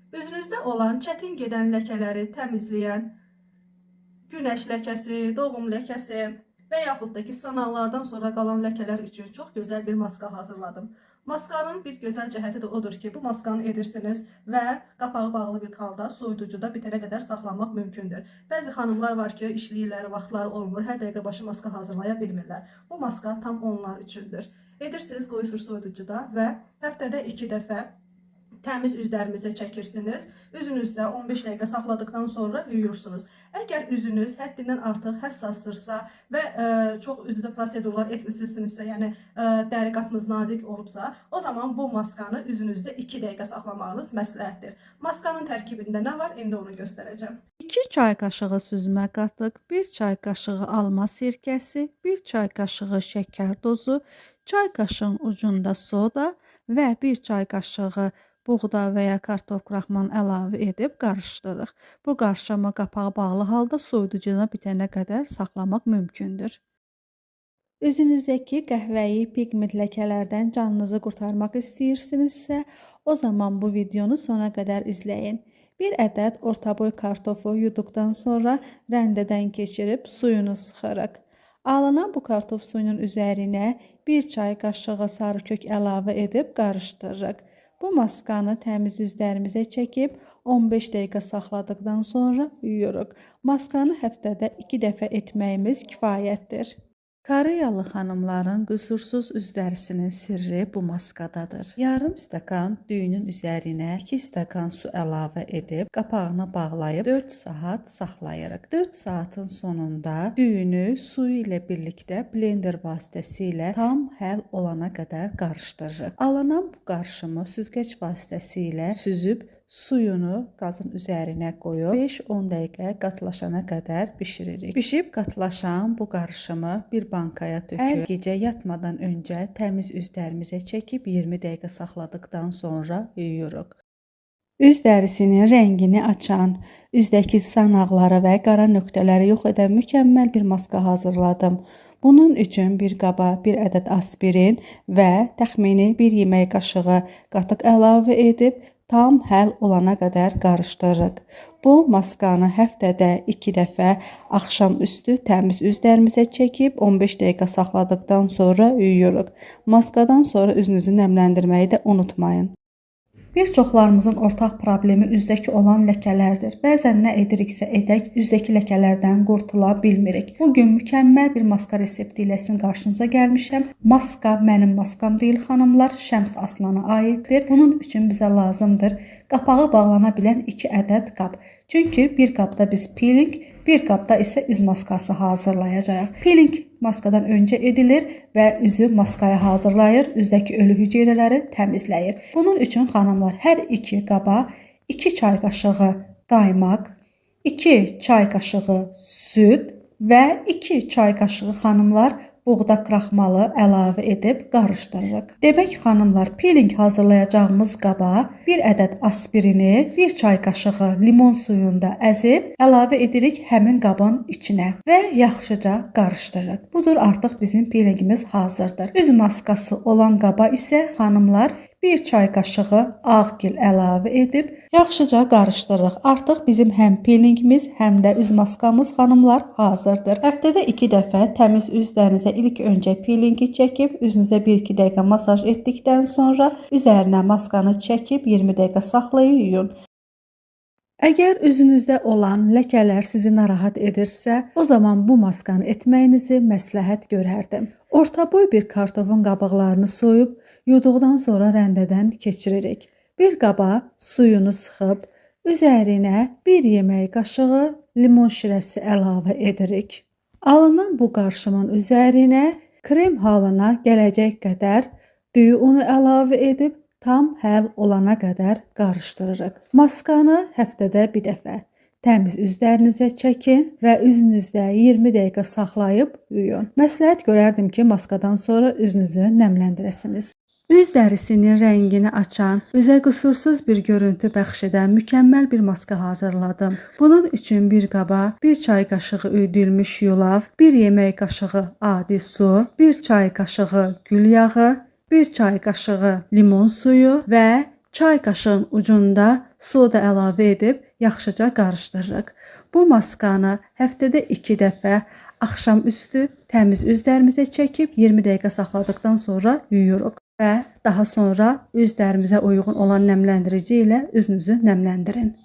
Üzünüzdə olan çətin gedən ləkələri təmizləyən, günəş ləkəsi, doğum ləkəsi və yaxud da ki, sınaqlardan sonra qalan ləkələr üçün çox gözəl bir maska hazırladım. Maskanın bir gözəl cəhəti də odur ki, bu maskanı edirsiniz və qapağı bağlı bir halda soyuducuda bitənə qədər saxlamaq mümkündür. Bəzi xanımlar var ki, işləyirlər, vaxtları olmur, hər dəqiqə başı maska hazırlaya bilmirlər. Bu maska tam onlar üçündür. Edirsiniz, qoyursunuz soyuducuda və həftədə 2 dəfə təmiz üzlərinizə çəkirsiniz. Üzünüzdə 15 dəqiqə saxladıqdan sonra yuyursunuz. Əgər üzünüz həddindən artıq həssasdırsa və çox üzünüzə prosedurlar etmisinizsə, yəni dəri qatınız nazik olubsa, o zaman bu maskanı üzünüzdə 2 dəqiqə saxlamağınız məsləhətdir. Maskanın tərkibində nə var? İndi onu göstərəcəm. 2 çay qaşığı süzmə qatıq, 1 çay qaşığı alma sirkəsi, 1 çay qaşığı şəkər dozu, çay qaşığının ucunda soda və 1 çay qaşığı buğda və ya kartof kraxmanı əlavə edib qarışdırırıq. Bu qarışımı qapağı bağlı halda soyuducuda bitənə qədər saxlamaq mümkündür. Üzünüzdəki qəhvəyi pigment ləkələrdən canınızı qurtarmaq istəyirsinizsə, o zaman bu videonu sona qədər izləyin. Bir ədəd orta boy kartofu yuduqdan sonra rəndədən keçirib suyunu sıxırıq. Alınan bu kartof suyunun üzərinə 1 çay qaşığı sarı kök əlavə edib qarışdırırıq. Bu maskanı təmiz üzlərimizə çəkib 15 dəqiqə saxladıqdan sonra yuyuruq. Maskanı həftədə 2 dəfə etməyimiz kifayətdir. Koreyalı xanımların qüsursuz üzlərisinin sirri bu maskadadır. Yarım stəkan düyünün üzərinə 2 stəkan su əlavə edib qapağını bağlayıb 4 saat saxlayırıq. 4 saatın sonunda düyünü suyu ilə birlikdə blender vasitəsilə tam həll olana qədər qarışdırırıq. Alınan bu qarışımı süzgəc vasitəsilə süzüb suyunu qazın üzərinə qoyub 5-10 dəqiqə qatlaşana qədər bişiririk. Bişib qatlaşan bu qarışımı bir bankaya töküb hər gecə yatmadan öncə təmiz üzlərimizə çəkib 20 dəqiqə saxladıqdan sonra yuyuruq. Üz dərisinin rəngini açan, üzdəki sanaqları və qara nöqtələri yox edən mükəmməl bir maska hazırladım. Bunun üçün bir qaba 1 ədəd aspirin və təxmini 1 yemək qaşığı qatıq əlavə edib tam həll olana qədər qarışdırırıq. Bu maskanı həftədə 2 dəfə axşam üstü təmiz üzlərimizə çəkib 15 dəqiqə saxladıqdan sonra yuyuruq. Maskadan sonra üzünüzü nəmləndirməyi də unutmayın. Bir çoxlarımızın ortaq problemi üzdəki olan ləkələrdir. Bəzən nə ediriksə edək, üzdəki ləkələrdən qurtula bilmirik. Bugün mükəmməl bir maska resepti ilə sizin qarşınıza gəlmişəm. Maska mənim maskam deyil xanımlar, Şəms Aslana aiddir. Bunun üçün bizə lazımdır qapağı bağlana bilən 2 ədəd qab. Çünki bir qabda biz peeling, bir qabda isə üz maskası hazırlayacağıq. Peeling maskadan öncə edilir və üzü maskaya hazırlayır, üzdəki ölü hüceyrələri təmizləyir. Bunun üçün xanımlar hər 2 qaba 2 çay qaşığı qaymaq, 2 çay qaşığı süd və 2 çay qaşığı xanımlar buğda kraxmalı əlavə edib qarışdırırıq. Demək xanımlar, peeling hazırlayacağımız qaba 1 ədəd aspirini 1 çay qaşığı limon suyunda əzib əlavə edirik həmin qabın içinə və yaxşıca qarışdırırıq. Budur, artıq bizim peelingimiz hazırdır. Üz maskası olan qaba isə xanımlar 1 çay qaşığı ağgil əlavə edib yaxşıca qarışdırırıq. Artıq bizim həm peelingimiz, həm də üz maskamız xanımlar hazırdır. Həftədə 2 dəfə təmiz üzlərinizə ilk öncə peelingi çəkib, üzünüzə 1-2 dəqiqə masaj etdikdən sonra üzərinə maskanı çəkib 20 dəqiqə saxlayın, yuyun. Əgər üzünüzdə olan ləkələr sizi narahat edirsə, o zaman bu maskanı etməyinizi məsləhət görərdim. Orta boy bir kartofun qabıqlarını soyub, yuduqdan sonra rəndədən keçiririk. Bir qaba suyunu sıxıb, üzərinə 1 yemək qaşığı limon şirəsi əlavə edirik. Alınan bu qarışımın üzərinə krem halına gələcək qədər düyü unu əlavə edib, tam həll olana qədər qarışdırırıq. Maskanı həftədə 1 dəfə təmiz üzlərinizə çəkin və üzünüzdə 20 dəqiqə saxlayıb yuyun. Məsləhət görərdim ki, maskadan sonra üzünüzü nəmləndirəsiniz. Üz dərisinin rəngini açan, üzə qüsursuz bir görüntü bəxş edən mükəmməl bir maska hazırladım. Bunun üçün bir qaba 1 çay qaşığı üydülmüş yulaf, 1 yemək qaşığı adi su, 1 çay qaşığı gül yağı, 1 çay qaşığı limon suyu və Çay qaşığın ucunda soda əlavə edib yaxşıca qarışdırırıq. Bu maskanı həftədə 2 dəfə axşam üstü təmiz üzlərimizə çəkib 20 dəqiqə saxladıktan sonra yuyuruq və daha sonra üz dərimizə uyğun olan nəmləndirici ilə üzünüzü nəmləndirin.